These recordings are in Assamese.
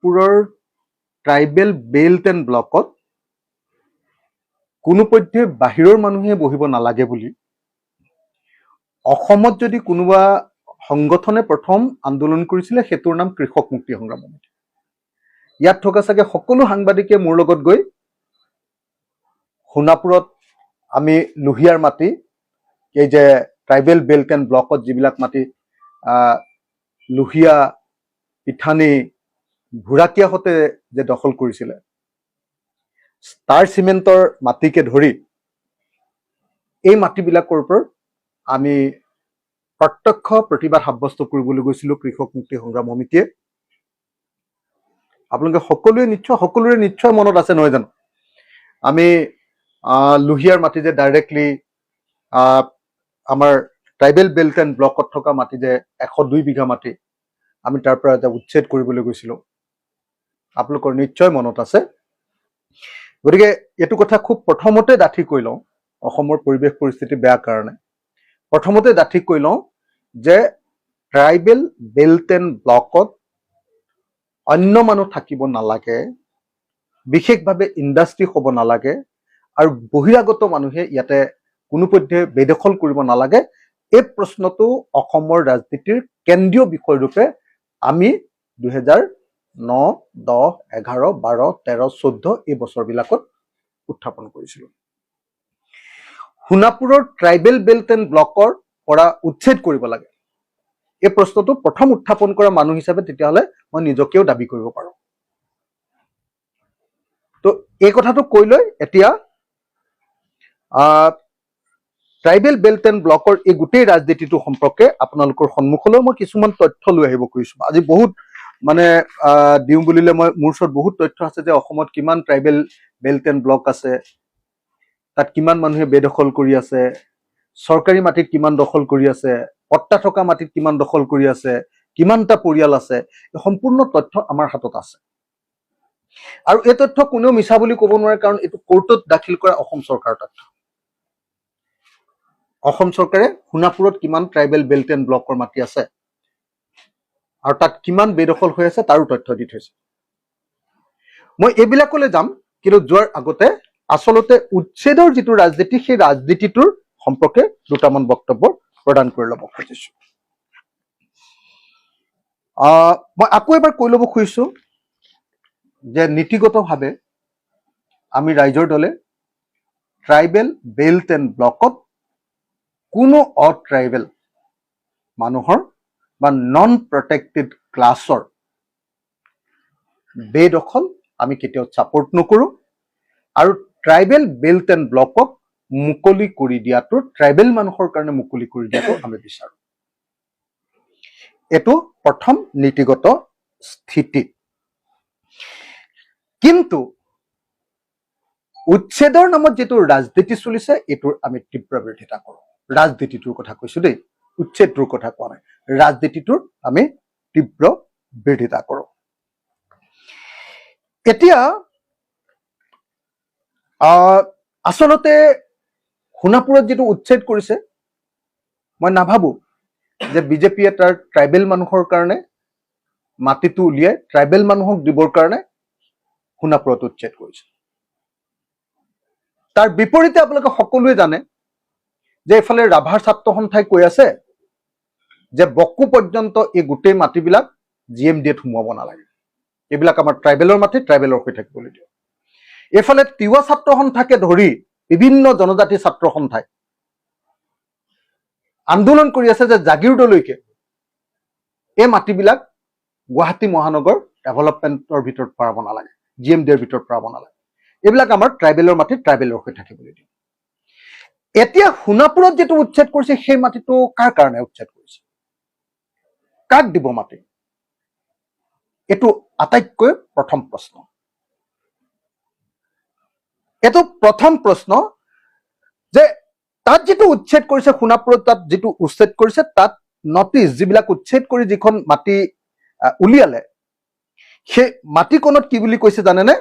সোণাপুৰৰ ট্ৰাইবেল বেল্ট এণ্ড ব্লকত কোনোপধ্যে বাহিৰৰ মানুহে বহিব নালাগে বুলি অসমত যদি কোনোবা সংগঠনে প্ৰথম আন্দোলন কৰিছিলে সেইটোৰ নাম কৃষক মুক্তি সংগ্ৰাম সমিতি। ইয়াত থকা চাগে সকলো সাংবাদিকে মোৰ লগত গৈ সোণাপুৰত আমি লোহিয়াৰ মাটি, এই যে ট্ৰাইবেল বেল্ট এণ্ড ব্লকত যিবিলাক মাটি লোহিয়া, পিঠানী, ভুৰাকীয়াহঁতে যে দখল কৰিছিলে, ষ্টাৰ চিমেণ্টৰ মাটিকে ধৰি এই মাটিবিলাকৰ ওপৰত আমি প্ৰত্যক্ষ প্ৰতিবাদ সাব্যস্ত কৰিবলৈ গৈছিলোঁ কৃষক মুক্তি সংগ্ৰাম সমিতিয়ে। আপোনালোকে সকলোৰে নিশ্চয় মনত আছে নহয় জানো? আমি লোহিয়াৰ মাটি যে ডাইৰেক্টলি আমাৰ ট্ৰাইবেল বেল্ট এণ্ড ব্লকত থকা মাটি যে 102 বিঘা মাটি আমি তাৰ পৰা এটা উচ্ছেদ কৰিবলৈ গৈছিলোঁ, আপোনালোকৰ নিশ্চয় মনত আছে। গতিকে এইটো কথা খুব প্ৰথমতে ডাঠি কৈ লওঁ, অসমৰ পৰিৱেশ পৰিস্থিতি বেয়া কাৰণে প্ৰথমতে ডাঠি কৈ লওঁ যে ট্ৰাইবেল বেল্ট এণ্ড ব্লকত অন্য মানুহ থাকিব নালাগে, বিশেষভাৱে ইণ্ডাষ্ট্ৰী হ'ব নালাগে, আৰু বহিৰাগত মানুহে ইয়াতে কোনোপধ্যে বেদখল কৰিব নালাগে। এই প্ৰশ্নটো অসমৰ ৰাজনীতিৰ কেন্দ্ৰীয় বিষয়ৰূপে আমি 2009, 10, 11, 12, 13, 14 এই বছৰবিলাকত উত্থাপন কৰিছিলোঁ। সোণাপুৰৰ ট্ৰাইবেল বেল্ট এণ্ড ব্লকৰ পৰা উচ্ছেদ কৰিব লাগে, এই প্ৰশ্নটো প্ৰথম উত্থাপন কৰা মানুহ হিচাপে তেতিয়াহ'লে মই নিজকেও দাবী কৰিব পাৰোঁ। তো এই কথাটো কৈ লৈ এতিয়া ট্ৰাইবেল বেল্ট এণ্ড ব্লকৰ এই গোটেই ৰাজনীতিটো সম্পৰ্কে আপোনালোকৰ সন্মুখলৈ মই কিছুমান তথ্য লৈ আহিব খুজিছোঁ। আজি বহুত দিওঁ বুলিলে মোৰ ওচৰত বহুত তথ্য আছে যে অসমত কিমান ট্ৰাইবেল বেল্ট এণ্ড ব্লক আছে, তাত কিমান মানুহে বেদখল কৰি আছে, চৰকাৰী মাটিত কিমান দখল কৰি আছে, পট্টা থকা মাটিত কিমান দখল কৰি আছে, কিমানটা পৰিয়াল আছে, এই সম্পূৰ্ণ তথ্য আমাৰ হাতত আছে। আৰু এই তথ্য কোনেও মিছা বুলি ক'ব নোৱাৰে, কাৰণ এইটো কোৰ্টত দাখিল কৰা অসম চৰকাৰৰ তথ্য। অসম চৰকাৰে সোণাপুৰত কিমান ট্ৰাইবেল বেল্ট এণ্ড ব্লকৰ মাটি আছে আৰু তাত কিমান বেদখল হৈ আছে তাৰো তথ্য দি থৈছে। মই এইবিলাকলৈ যাম, কিন্তু যোৱাৰ আগতে আচলতে উচ্ছেদৰ যিটো ৰাজনীতি, সেই ৰাজনীতিটোৰ সম্পৰ্কে দুটামান বক্তব্য প্ৰদান কৰি ল'ব খুজিছোঁ। মই আকৌ এবাৰ কৈ ল'ব খুজিছোঁ যে নীতিগতভাৱে আমি ৰাইজৰ দলে ট্ৰাইবেল বেল্ট এণ্ড ব্লকত কোনো অট্ৰাইবেল মানুহৰ বা নন প্ৰটেক্টেড ক্লাছৰ বেদখল আমি কেতিয়াও ছাপোৰ্ট নকৰোঁ, আৰু ট্ৰাইবেল বেল্ট এণ্ড ব্লকক মুকলি কৰি দিয়াটো, ট্ৰাইবেল মানুহৰ কাৰণে মুকলি কৰি দিয়াটো আমি বিচাৰোঁ। এইটো প্ৰথম নীতিগত স্থিতি। কিন্তু উচ্ছেদৰ নামত যিটো ৰাজনীতি চলিছে, এইটোৰ আমি তীব্ৰ বিৰোধিতা কৰোঁ। ৰাজনীতিটোৰ কথা কৈছোঁ দেই, উচ্ছেদটোৰ কথা কোৱা নাই, ৰাজনীতিটোৰ আমি তীব্ৰ বিৰোধিতা কৰোঁ। এতিয়া আচলতে সোণাপুৰত যিটো উচ্ছেদ কৰিছে, মই নাভাবোঁ যে বিজেপিয়ে তাৰ ট্ৰাইবেল মানুহৰ কাৰণে মাটিটো উলিয়াই ট্ৰাইবেল মানুহক দিবৰ কাৰণে সোণাপুৰত উচ্ছেদ কৰিছে। তাৰ বিপৰীতে আপোনালোকে সকলোৱে জানে যে এইফালে ৰাভাৰ ছাত্ৰ সন্থাই কৈ আছে যে বকো পৰ্যন্ত এই গোটেই মাটিবিলাক GMDAত সোমোৱাব নালাগে, এইবিলাক আমাৰ ট্ৰাইবেলৰ মাটি, ট্ৰাইবেলৰ হৈ থাকিবলৈ দিয়ক। এইফালে তিৱা ছাত্ৰ সন্থাকে ধৰি বিভিন্ন জনজাতি ছাত্ৰ সন্থাই আন্দোলন কৰি আছে যে জাগিৰোডলৈকে এই মাটিবিলাক গুৱাহাটী মহানগৰ ডেভেলপমেণ্টৰ ভিতৰত ভৰাব নালাগে, GMDAৰ ভিতৰত ভৰাব নালাগে, এইবিলাক আমাৰ ট্ৰাইবেলৰ মাটি, ট্ৰাইবেলৰ হৈ থাকিবলৈ দিয়ক। এতিয়া সোণাপুৰত যিটো উচ্ছেদ কৰিছে, সেই মাটিটো কাৰ কাৰণে উচ্ছেদ কৰিছে, কাক দিব মাটি? এইটো আটাইতকৈ প্ৰথম প্ৰশ্ন। এইটো প্ৰথম প্ৰশ্ন যে তাত যিটো উচ্ছেদ কৰিছে, সোণাপুৰত তাত যিটো উচ্ছেদ কৰিছে, তাত নটিচ যিবিলাক উচ্ছেদ কৰি যিখন মাটি উলিয়ালে, সেই মাটিকণত কি বুলি কৈছে জানেনে?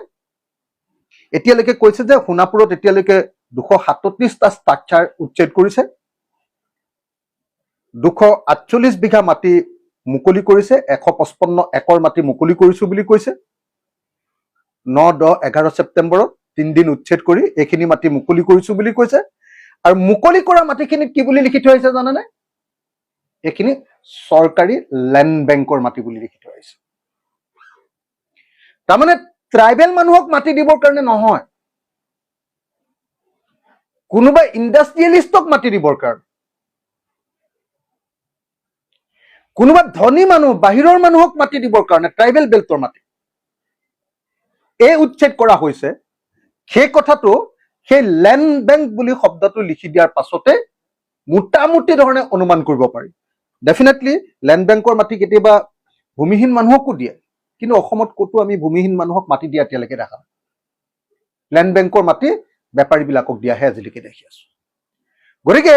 এতিয়ালৈকে কৈছে যে সোণাপুৰত এতিয়ালৈকে 237টা ষ্ট্ৰাকচাৰ উচ্ছেদ কৰিছে, 248 বিঘা মাটি মুকলি কৰিছে, 155 একৰ মাটি মুকলি কৰিছো বুলি কৈছে। 9, 10, 11 ছেপ্টেম্বৰত 3 দিন উচ্ছেদ কৰি এইখিনি মাটি মুকলি কৰিছো বুলি কৈছে। আৰু মুকলি কৰা মাটিখিনিত কি বুলি লিখি থৈ আহিছে জানেনে? এইখিনি চৰকাৰী লেণ্ড বেংকৰ মাটি বুলি লিখি থৈ আহিছে। তাৰমানে ট্ৰাইবেল মানুহক মাটি দিবৰ কাৰণে নহয়, কোনোবা ইণ্ডাষ্ট্ৰিয়েলিষ্টক মাটি দিবৰ কাৰণে, কোনোবা ধনী মানুহ বাহিৰৰ মানুহক মাটি দিবৰ কাৰণে ট্ৰাইবেল বেল্টৰ মাটি এই উচ্ছেদ কৰা হৈছে। সেই কথাটো সেই লেণ্ড বেংক বুলি শব্দটো লিখি দিয়াৰ পাছতে মোটামুটি ধৰণে অনুমান কৰিব পাৰি। ডেফিনেটলি লেণ্ড বেংকৰ মাটি কেতিয়াবা ভূমিহীন মানুহকো দিয়ে, কিন্তু অসমত ক'তো আমি ভূমিহীন মানুহক মাটি দিয়া এতিয়ালৈকে দেখা নাই। লেণ্ড বেংকৰ মাটি বেপাৰীবিলাকক দিয়াহে আজিলৈকে দেখি আছো। গতিকে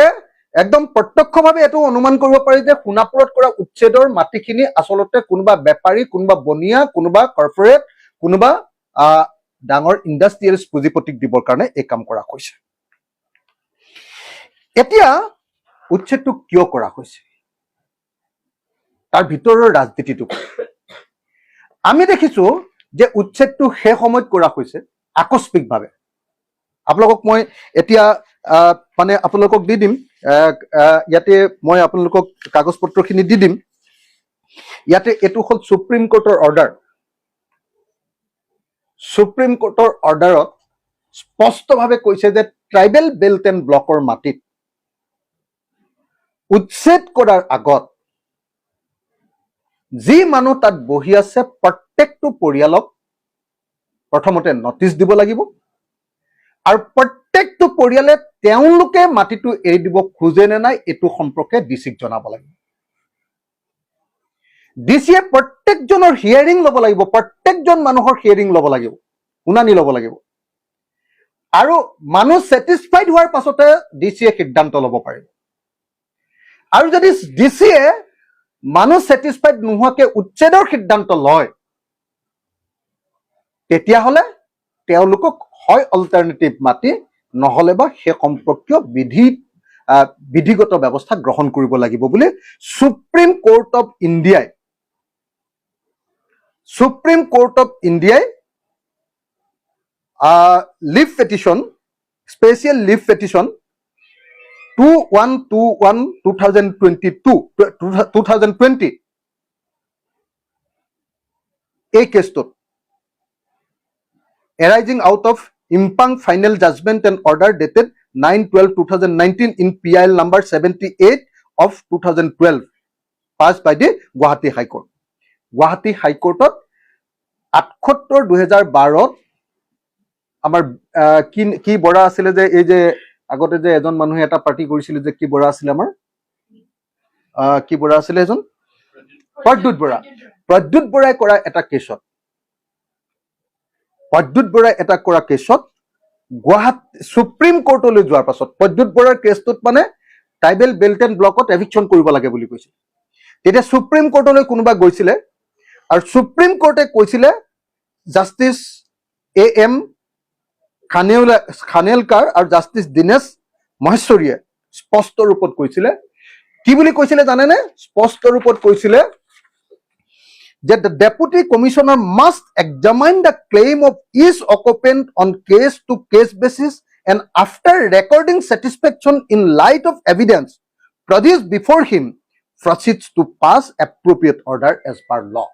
একদম প্ৰত্যক্ষভাৱে এইটো অনুমান কৰিব পাৰি যে সোণাপুৰত কৰা উচ্ছেদৰ মাটিখিনি আচলতে কোনোবা বেপাৰী, কোনোবা বনিয়া, কোনোবা কৰ্পৰেট, কোনোবা ডাঙৰ ইণ্ডাষ্ট্ৰিয়েলিষ্ট পুঁজিপতিক দিবৰ কাৰণে এই কাম কৰা হৈছে। এতিয়া উচ্ছেদটো কিয় কৰা হৈছে, তাৰ ভিতৰৰ ৰাজনীতিটো আমি দেখিছো যে উচ্ছেদটো সেই সময়ত কৰা হৈছে আকস্মিকভাৱে। আপোনালোকক মই এতিয়া মানে আপোনালোকক দি দিম, ইয়াতে মই আপোনালোকক কাগজ পত্ৰখিনি দি দিম। ইয়াতে এইটো হ'ল সুপ্ৰিম কোৰ্টৰ অৰ্ডাৰ। সুপ্ৰিম কোৰ্টৰ অৰ্ডাৰত স্পষ্টভাৱে কৈছে যে ট্ৰাইবেল বেল্ট এণ্ড ব্লকৰ মাটিত উচ্ছেদ কৰাৰ আগত যি মানুহ তাত বহি আছে প্ৰত্যেকটো পৰিয়ালক প্ৰথমতে নটিচ দিব লাগিব, আৰু প্ৰত্যেকটো পৰিয়ালে তেওঁলোকে মাটিটো এৰি দিব খোজে নে নাই এইটো সম্পৰ্কে ডিচিক জনাব লাগিব। ডিচিয়ে প্ৰত্যেকজনৰ হিয়াৰিং ল'ব লাগিব, প্ৰত্যেকজন মানুহৰ হিয়াৰিং ল'ব লাগিব, শুনানি ল'ব লাগিব, আৰু মানুহ ছেটিছফাইড হোৱাৰ পাছতে ডিচিয়ে সিদ্ধান্ত ল'ব পাৰিব। আৰু যদি ডিচিয়ে মানুহ ছেটিছফাইড নোহোৱাকে উচ্ছেদৰ সিদ্ধান্ত লয়, তেতিয়াহ'লে তেওঁলোকক হয় অল্টাৰনেটিভ মাটি, নহ'লে বা সেই সম্পৰ্কীয় বিধিগত ব্যৱস্থা গ্ৰহণ কৰিব লাগিব বুলি সুপ্ৰিম কোৰ্ট অফ ইণ্ডিয়াই leave petition, special leave petition 2121/2020 এই কেছটোত arising out of Impang final judgment and order dated 9/12/2019 in PIL number 78 of 2012 passed by the Guwahati High Court. Guwahati High Courtত 78/2012 আমাৰ কি বৰা আছিলে যে এই যে আগতে যে এজন মানুহে এটা পাৰ্টি কৰিছিল যে কি বৰা আছিলে আমাৰ কি বৰা আছিলে এজন প্ৰদ্যুৎ বৰাই কৰা এটা কেছত গুৱাহাটী সুপ্ৰিম কোৰ্টলৈ যোৱাৰ পাছত প্ৰদ্যুৎ বৰাৰ কেছটোত মানে ট্ৰাইবেল বেল্ট এণ্ড ব্লকত এভিকশ্যন কৰিব লাগে বুলি কৈছিল। তেতিয়া সুপ্ৰিম কোৰ্টলৈ কোনোবা গৈছিলে আৰু সুপ্ৰিম কোৰ্টে কৈছিলে জাষ্টিছ AM খানেলকাৰ আৰু জাষ্টিছ দীনেশ মহেশ্বৰীয়ে স্পষ্ট ৰূপত কৈছিলে, কি বুলি কৈছিলে জানেনে? স্পষ্ট ৰূপত কৈছিলে that the deputy commissioner must examine the claim of each occupant on case-to-case basis and after recording satisfaction in light of evidence produced before him proceeds to pass appropriate order as per law.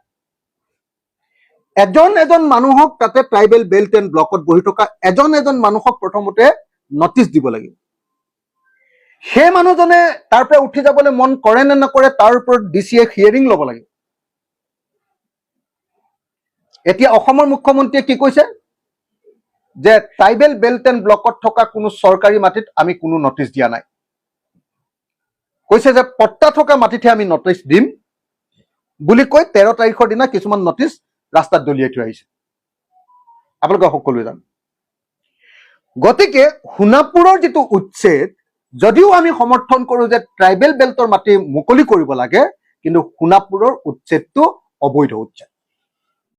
এজন মানুহক তাতে ট্ৰাইবেল বেল্ট এণ্ড ব্লকত বহি থকা এজন মানুহক প্ৰথমতে নটিচ দিব লাগিব। সেই মানুহজনে তাৰ পৰা উঠি যাবলৈ মন কৰে নে নকৰে তাৰ ওপৰত ডিচিয়ে হিয়াৰিং ল'ব লাগিব। এতিয়া অসমৰ মুখ্যমন্ত্ৰীয়ে কি কৈছে যে ট্ৰাইবেল বেল্ট এণ্ড ব্লকত থকা কোনো চৰকাৰী মাটিত আমি কোনো নটিচ দিয়া নাই, কৈছে যে পট্টা থকা মাটিতহে আমি নটিচ দিম বুলি কৈ 13 তাৰিখৰ দিনা কিছুমান নটিচ ৰাস্তাত দলিয়াই থৈ আহিছে, আপোনালোকে সকলোৱে জানে। গতিকে সোণাপুৰৰ যিটো উচ্ছেদ যদিও আমি সমৰ্থন কৰো যে ট্ৰাইবেল বেল্টৰ মাটি মুকলি কৰিব লাগে, কিন্তু সোণাপুৰৰ উচ্ছেদটো অবৈধ উচ্ছেদ।